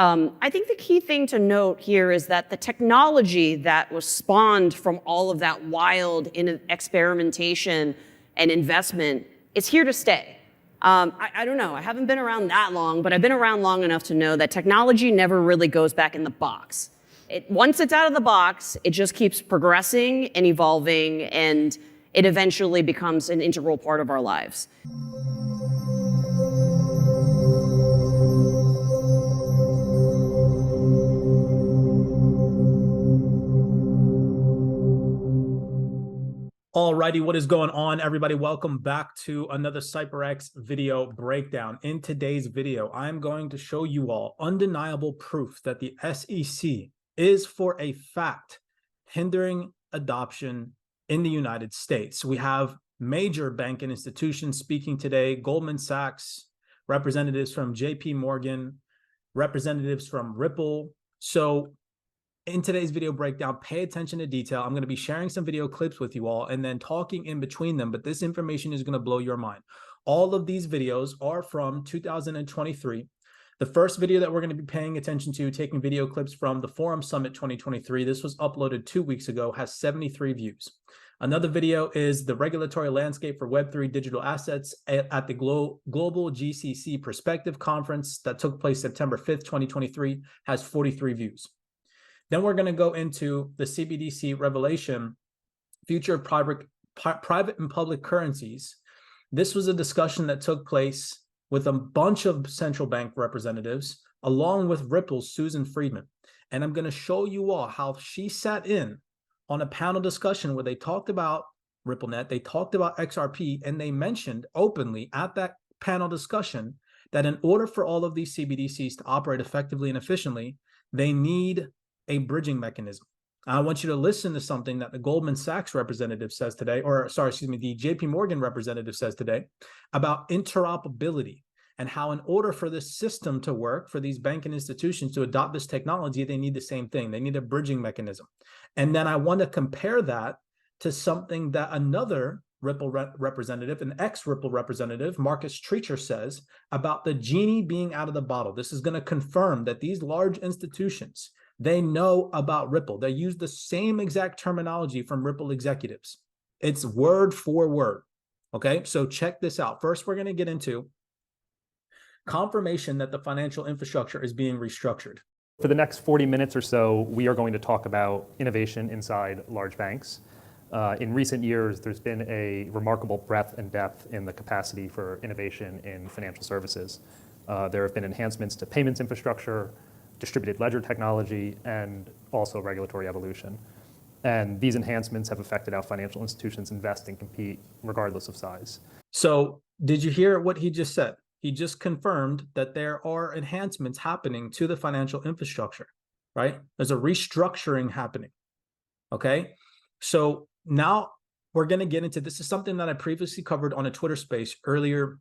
I think the key thing to note here is that the technology that was spawned from all of that wild experimentation and investment is here to stay. I don't know, I haven't been around that long, but I've been around long enough to know that technology never really goes back in the box. Once it's out of the box, it just keeps progressing and evolving, and it eventually becomes an integral part of our lives. Alrighty, what is going on, everybody? Welcome back to another CYPRX video breakdown. In today's video, I'm going to show you all undeniable proof that the SEC is for a fact hindering adoption in the United States. We have major banking institutions speaking today: Goldman Sachs, representatives from JP Morgan, representatives from Ripple. So in today's video breakdown, pay attention to detail. I'm going to be sharing some video clips with you all and then talking in between them, but this information is going to blow your mind. All of these videos are from 2023. The first video that we're going to be paying attention to, taking video clips from the Forum Summit 2023, this was uploaded 2 weeks ago, has 73 views. Another video is the regulatory landscape for Web3 digital assets at the Global GCC Perspective Conference that took place September 5th, 2023, has 43 views. Then we're going to go into the CBDC revelation, future of private and public currencies. This was a discussion that took place with a bunch of central bank representatives, along with Ripple's Susan Friedman. And I'm going to show you all how she sat in on a panel discussion where they talked about RippleNet, they talked about XRP, and they mentioned openly at that panel discussion that in order for all of these CBDCs to operate effectively and efficiently, they need a bridging mechanism. I want you to listen to something that the Goldman Sachs representative says today, or sorry, excuse me, the JP Morgan representative says today about interoperability and how in order for this system to work, for these banking institutions to adopt this technology, they need the same thing. They need a bridging mechanism. And then I want to compare that to something that another Ripple representative, an ex-Ripple representative, Marcus Treacher, says about the genie being out of the bottle. This is going to confirm that these large institutions, they know about Ripple. They use the same exact terminology from Ripple executives. It's word for word. Okay, so check this out. First, we're going to get into confirmation that the financial infrastructure is being restructured. For the next 40 minutes or so, we are going to talk about innovation inside large banks. In recent years, there's been a remarkable breadth and depth in the capacity for innovation in financial services. There have been enhancements to payments infrastructure, distributed ledger technology, and also regulatory evolution. And these enhancements have affected how financial institutions invest and compete regardless of size. So did you hear what he just said? He just confirmed that there are enhancements happening to the financial infrastructure, right? There's a restructuring happening, okay? So now we're going to get into, this is something that I previously covered on a Twitter space earlier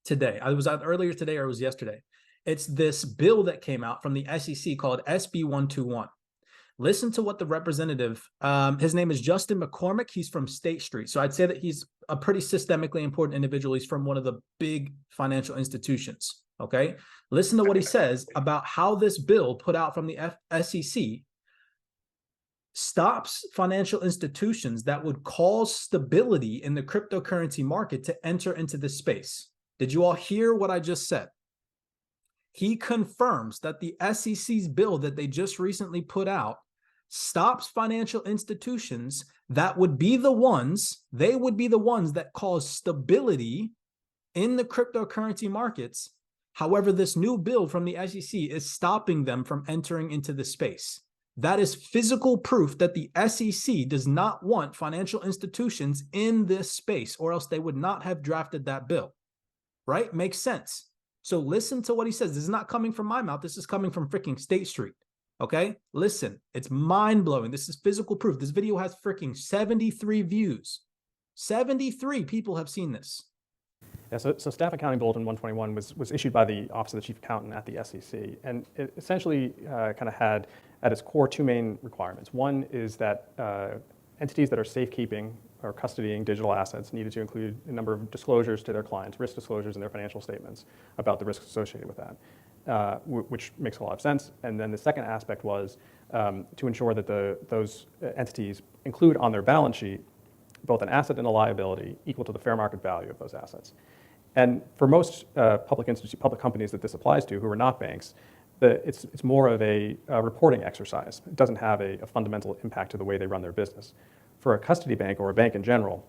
today. I was out earlier today, or it was yesterday. It's this bill that came out from the SEC called SB 121. Listen to what the representative, his name is Justin McCormick. He's from State Street. So I'd say that he's a pretty systemically important individual. He's from one of the big financial institutions, okay? Listen to what he says about how this bill put out from the SEC stops financial institutions that would cause stability in the cryptocurrency market to enter into this space. Did you all hear what I just said? He confirms that the SEC's bill that they just recently put out stops financial institutions that would be the ones, they would be the ones that cause stability in the cryptocurrency markets. However, this new bill from the SEC is stopping them from entering into the space. That is physical proof that the SEC does not want financial institutions in this space, or else they would not have drafted that bill, right? Makes sense. So listen to what he says. This is not coming from my mouth. This is coming from freaking State Street. Okay? Listen, it's mind-blowing. This is physical proof. This video has freaking 73 views. 73 people have seen this. Yeah, so Staff Accounting Bulletin 121 was issued by the Office of the Chief Accountant at the SEC, and it essentially kind of had at its core two main requirements. One is that entities that are safekeeping or custodying digital assets needed to include a number of disclosures to their clients, risk disclosures in their financial statements about the risks associated with that. which makes a lot of sense. And then the second aspect was to ensure that those entities include on their balance sheet both an asset and a liability equal to the fair market value of those assets. And for most public companies that this applies to, who are not banks, it's more of a reporting exercise. It doesn't have a fundamental impact to the way they run their business. For a custody bank or a bank in general,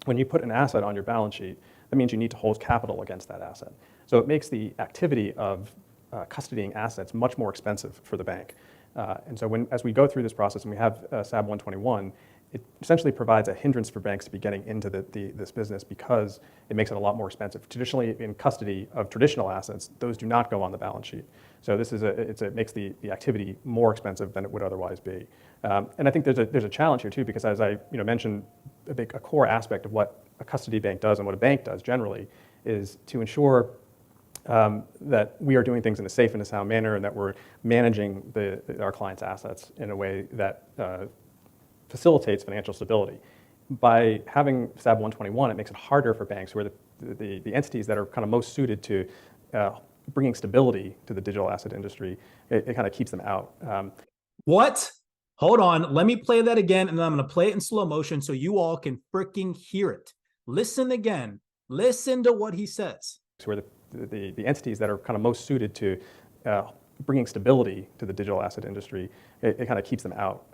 when you put an asset on your balance sheet, that means you need to hold capital against that asset. So it makes the activity of custodying assets much more expensive for the bank. And so as we go through this process and we have SAB 121, it essentially provides a hindrance for banks to be getting into this business because it makes it a lot more expensive. Traditionally, in custody of traditional assets, those do not go on the balance sheet. So this is it makes the activity more expensive than it would otherwise be. And I think there's a challenge here too, because as I mentioned, a core aspect of what a custody bank does and what a bank does generally is to ensure that we are doing things in a safe and a sound manner, and that we're managing our clients' assets in a way that facilitates financial stability. By having SAB 121, it makes it harder for banks, who are the entities that are kind of most suited to bringing stability to the digital asset industry. It kind of keeps them out. What? Hold on. Let me play that again, and then I'm going to play it in slow motion so you all can freaking hear it. Listen again. Listen to what he says. Where the entities that are kind of most suited to bringing stability to the digital asset industry, it kind of keeps them out.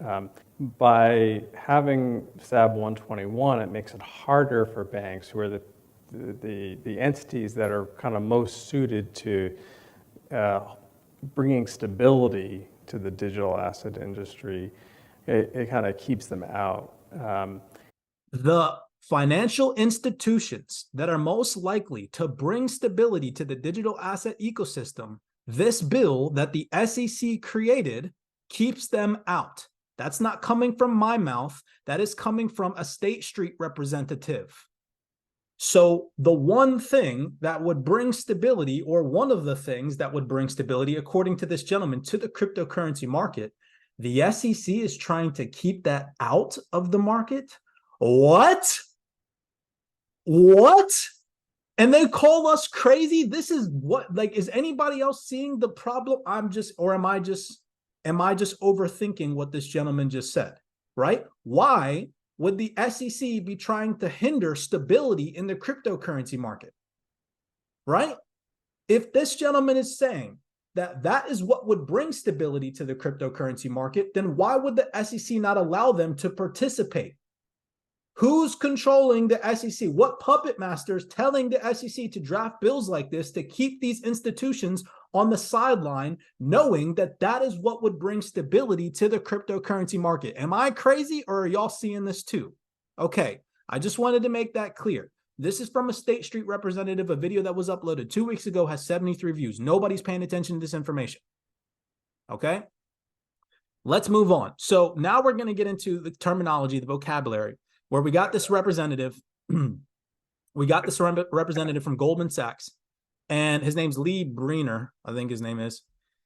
By having SAB 121, it makes it harder for banks, who are the entities that are kind of most suited to bringing stability to the digital asset industry. It kind of keeps them out. The financial institutions that are most likely to bring stability to the digital asset ecosystem, this bill that the SEC created keeps them out. That's not coming from my mouth. That is coming from a State Street representative. So the one thing that would bring stability, or one of the things that would bring stability, according to this gentleman, to the cryptocurrency market, the SEC is trying to keep that out of the market. What? What? And they call us crazy? This is what, like, is anybody else seeing the problem? Am I just overthinking what this gentleman just said, right? Why would the SEC be trying to hinder stability in the cryptocurrency market, right? If this gentleman is saying that that is what would bring stability to the cryptocurrency market, then why would the SEC not allow them to participate? Who's controlling the SEC? What puppet master is telling the SEC to draft bills like this to keep these institutions on the sideline, knowing that that is what would bring stability to the cryptocurrency market? Am I crazy, or are y'all seeing this too? Okay, I just wanted to make that clear. This is from a State Street representative. A video that was uploaded 2 weeks ago has 73 views. Nobody's paying attention to this information. Okay, let's move on. So now we're going to get into the terminology, the vocabulary, where we got this representative. We got this representative from Goldman Sachs, and his name's Lee Breener, I think his name is.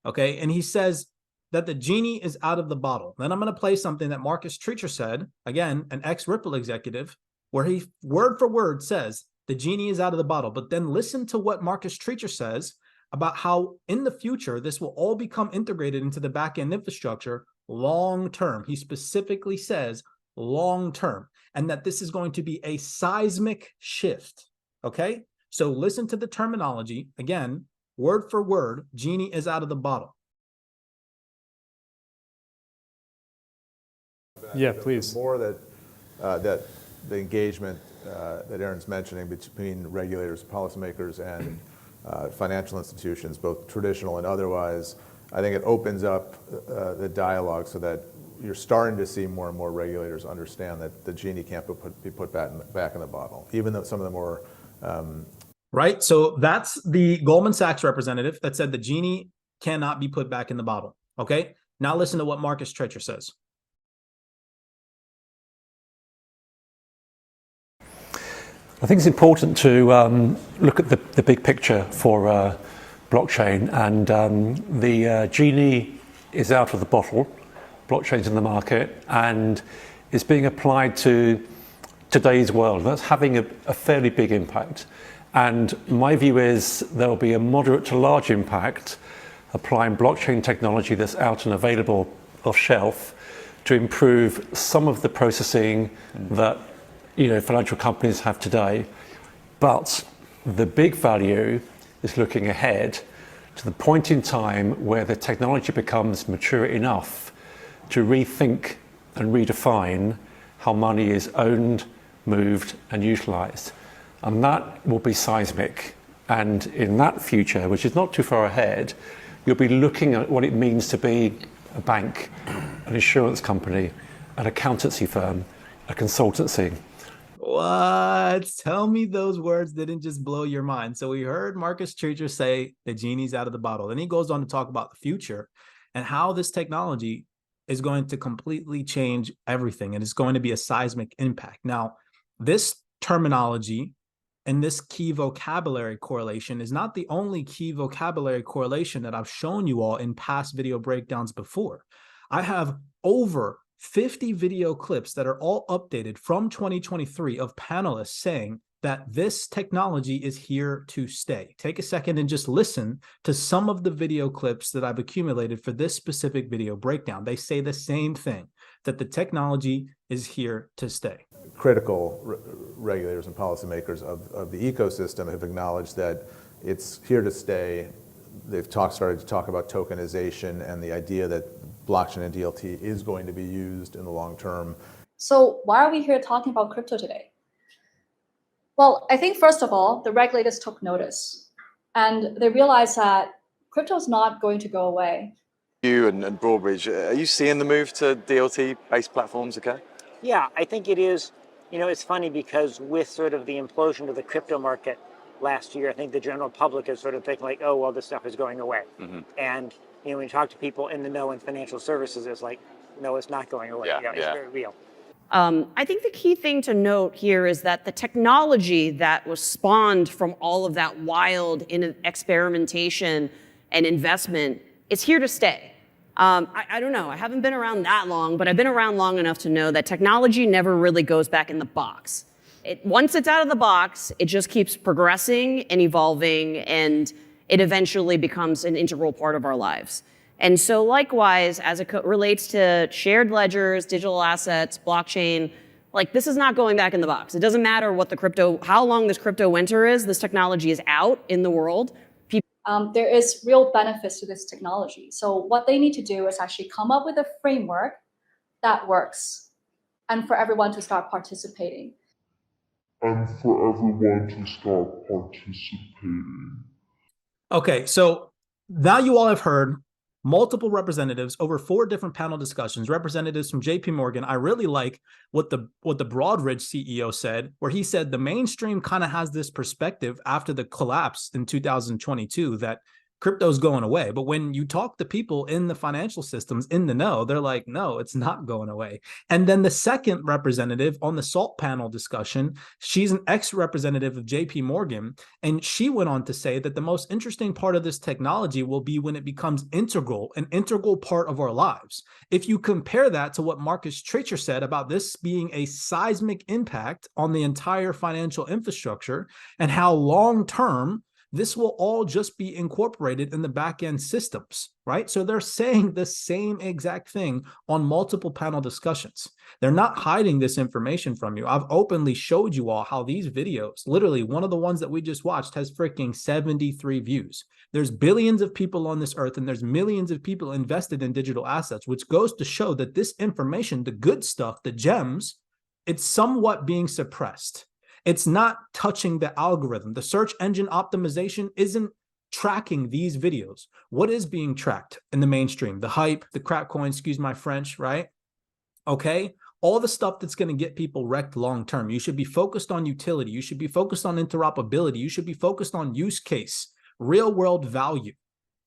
Okay, and he says that the genie is out of the bottle. Then I'm going to play something that Marcus Treacher said, again, an ex-Ripple executive, where he word for word says the genie is out of the bottle. But then listen to what Marcus Treacher says about how in the future this will all become integrated into the back-end infrastructure long term. He specifically says long term, and that this is going to be a seismic shift. Okay, so listen to the terminology again, word for word. Genie is out of the bottle. Yeah, please. More that the engagement that Aaron's mentioning between regulators, policymakers, and financial institutions, both traditional and otherwise, I think it opens up the dialogue so that you're starting to see more and more regulators understand that the genie can't be put back in the bottle, even though some of the more... Right, so that's the Goldman Sachs representative that said the genie cannot be put back in the bottle. Okay, now listen to what Marcus Treacher says. I think it's important to look at the big picture for blockchain, and the genie is out of the bottle. Blockchain's in the market and is being applied to today's world. That's having a fairly big impact. And my view is there'll be a moderate to large impact applying blockchain technology that's out and available off shelf to improve some of the processing that financial companies have today. But the big value is looking ahead to the point in time where the technology becomes mature enough to rethink and redefine how money is owned, moved, and utilized. And that will be seismic. And in that future, which is not too far ahead, you'll be looking at what it means to be a bank, an insurance company, an accountancy firm, a consultancy. What? Tell me those words didn't just blow your mind. So we heard Marcus Treacher say the genie's out of the bottle. Then he goes on to talk about the future and how this technology is going to completely change everything. And it's going to be a seismic impact. Now, this terminology and this key vocabulary correlation is not the only key vocabulary correlation that I've shown you all in past video breakdowns before. I have over 50 video clips that are all updated from 2023 of panelists saying that this technology is here to stay. Take a second and just listen to some of the video clips that I've accumulated for this specific video breakdown. They say the same thing, that the technology is here to stay. Critical regulators and policymakers of the ecosystem have acknowledged that it's here to stay. They've started to talk about tokenization and the idea that blockchain and DLT is going to be used in the long term. So why are we here talking about crypto today? Well, I think first of all, the regulators took notice and they realized that crypto is not going to go away. You and Broadbridge, are you seeing the move to DLT-based platforms, okay? Yeah, I think it is. It's funny because with sort of the implosion of the crypto market last year, I think the general public is sort of thinking like, oh, well, this stuff is going away. Mm-hmm. And when you talk to people in the know in financial services, it's like, no, it's not going away. It's very real. I think the key thing to note here is that the technology that was spawned from all of that wild experimentation and investment is here to stay. I don't know, I haven't been around that long, but I've been around long enough to know that technology never really goes back in the box. Once it's out of the box, it just keeps progressing and evolving, and it eventually becomes an integral part of our lives. And so likewise, as it relates to shared ledgers, digital assets, blockchain, this is not going back in the box. It doesn't matter how long this crypto winter is, this technology is out in the world. There is real benefits to this technology. So what they need to do is actually come up with a framework that works and for everyone to start participating. Okay, so now you all have heard multiple representatives over 4 different panel discussions, representatives from JP Morgan. I really like what the Broadridge CEO said, where he said the mainstream kind of has this perspective after the collapse in 2022 that crypto's going away. But when you talk to people in the financial systems in the know, they're like, no, it's not going away. And then the second representative on the SALT panel discussion, she's an ex-representative of JP Morgan, and she went on to say that the most interesting part of this technology will be when it becomes an integral part of our lives. If you compare that to what Marcus Treacher said about this being a seismic impact on the entire financial infrastructure and how long-term this will all just be incorporated in the back-end systems, right? So they're saying the same exact thing on multiple panel discussions. They're not hiding this information from you. I've openly showed you all how these videos, literally one of the ones that we just watched has freaking 73 views. There's billions of people on this earth and there's millions of people invested in digital assets, which goes to show that this information, the good stuff, the gems, it's somewhat being suppressed. It's not touching the algorithm. The search engine optimization isn't tracking these videos. What is being tracked in the mainstream? The hype, the crap coin, excuse my French, right? Okay. All the stuff that's going to get people wrecked long-term. You should be focused on utility. You should be focused on interoperability. You should be focused on use case, real world value.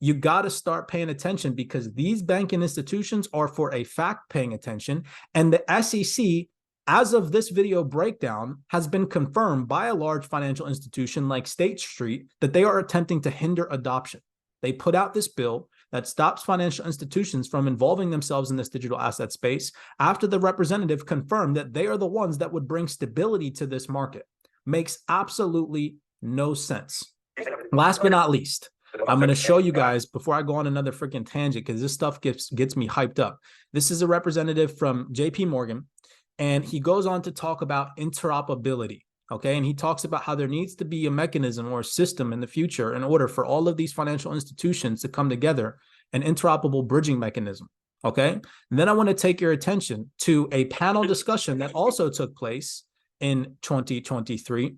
You got to start paying attention because these banking institutions are for a fact paying attention. And the SEC, as of this video breakdown, has been confirmed by a large financial institution like State Street that they are attempting to hinder adoption. They put out this bill that stops financial institutions from involving themselves in this digital asset space after the representative confirmed that they are the ones that would bring stability to this market. Makes absolutely no sense. Last but not least, I'm going to show you guys before I go on another freaking tangent, because this stuff gets me hyped up. This is a representative from JP Morgan, and he goes on to talk about interoperability. Okay, and he talks about how there needs to be a mechanism or a system in the future in order for all of these financial institutions to come together, an interoperable bridging mechanism. Okay, and then I want to take your attention to a panel discussion that also took place in 2023,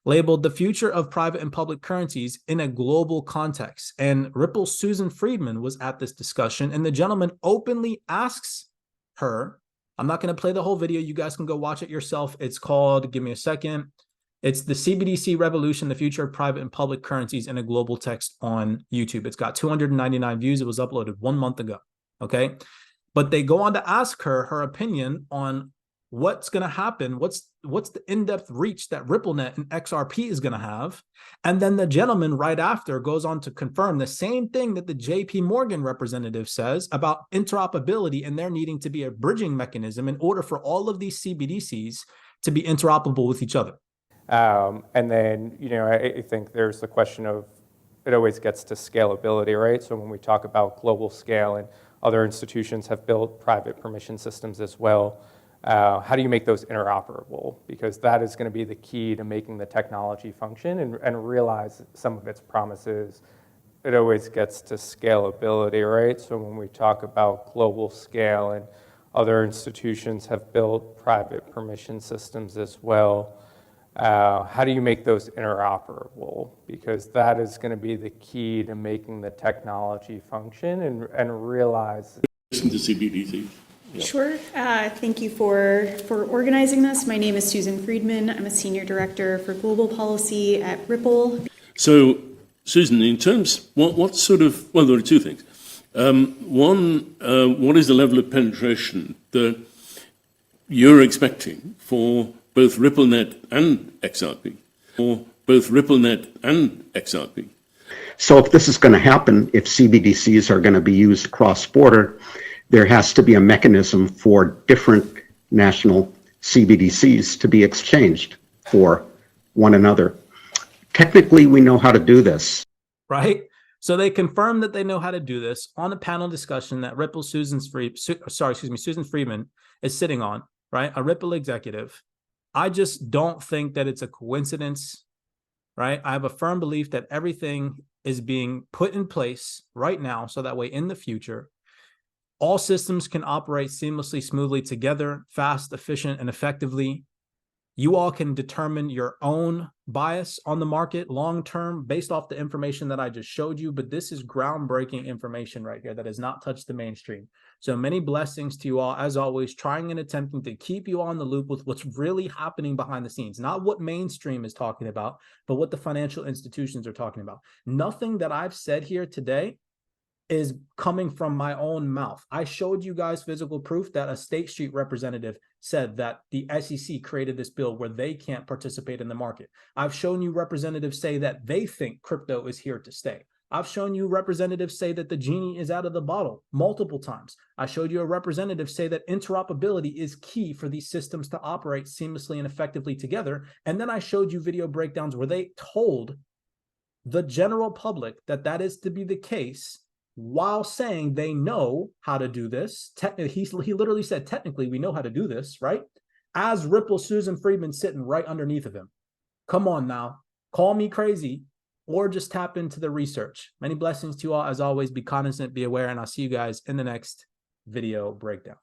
labeled "The Future of Private and Public Currencies in a Global Context." And Ripple's Susan Friedman was at this discussion, and the gentleman openly asks her, I'm not going to play the whole video. You guys can go watch it yourself. It's called, give me a second. It's the CBDC Revolution, the Future of Private and Public Currencies in a Global Text on YouTube. It's got 299 views. It was uploaded 1 month ago. Okay. But they go on to ask her opinion on what's going to happen. What's the in-depth reach that RippleNet and XRP is going to have. And then the gentleman right after goes on to confirm the same thing that the JP Morgan representative says about interoperability and there needing to be a bridging mechanism in order for all of these CBDCs to be interoperable with each other. And then, I think there's the question of, it always gets to scalability, right? So when we talk about global scale, and other institutions have built private permission systems as well, how do you make those interoperable? Because that is going to be the key to making the technology function and realize some of its promises. It always gets to scalability, right? So when we talk about global scale, and other institutions have built private permission systems as well, how do you make those interoperable? Because that is going to be the key to making the technology function and realize. Listen to CBDCs. Sure. Thank you for organizing this. My name is Susan Friedman. I'm a Senior Director for Global Policy at Ripple. So, Susan, in terms, what sort of, well, there are two things. One, what is the level of penetration that you're expecting for both RippleNet and XRP? So if this is going to happen, if CBDCs are going to be used cross-border, there has to be a mechanism for different national CBDCs to be exchanged for one another. Technically, we know how to do this. Right? So they confirmed that they know how to do this on a panel discussion that Susan Friedman is sitting on, right? A Ripple executive. I just don't think that it's a coincidence, right? I have a firm belief that everything is being put in place right now so that way in the future, all systems can operate seamlessly, smoothly together, fast, efficient, and effectively. You all can determine your own bias on the market long-term based off the information that I just showed you, but this is groundbreaking information right here that has not touched the mainstream. So many blessings to you all, as always, trying and attempting to keep you on the loop with what's really happening behind the scenes, not what mainstream is talking about, but what the financial institutions are talking about. Nothing that I've said here today is coming from my own mouth. I showed you guys physical proof that a State Street representative said that the SEC created this bill where they can't participate in the market. I've shown you representatives say that they think crypto is here to stay. I've shown you representatives say that the genie is out of the bottle multiple times. I showed you a representative say that interoperability is key for these systems to operate seamlessly and effectively together. And then I showed you video breakdowns where they told the general public that that is to be the case, while saying they know how to do this. He literally said, technically, we know how to do this, right? As Ripple Susan Friedman sitting right underneath of him. Come on now. Call me crazy or just tap into the research. Many blessings to you all. As always, be cognizant, be aware, and I'll see you guys in the next video breakdown.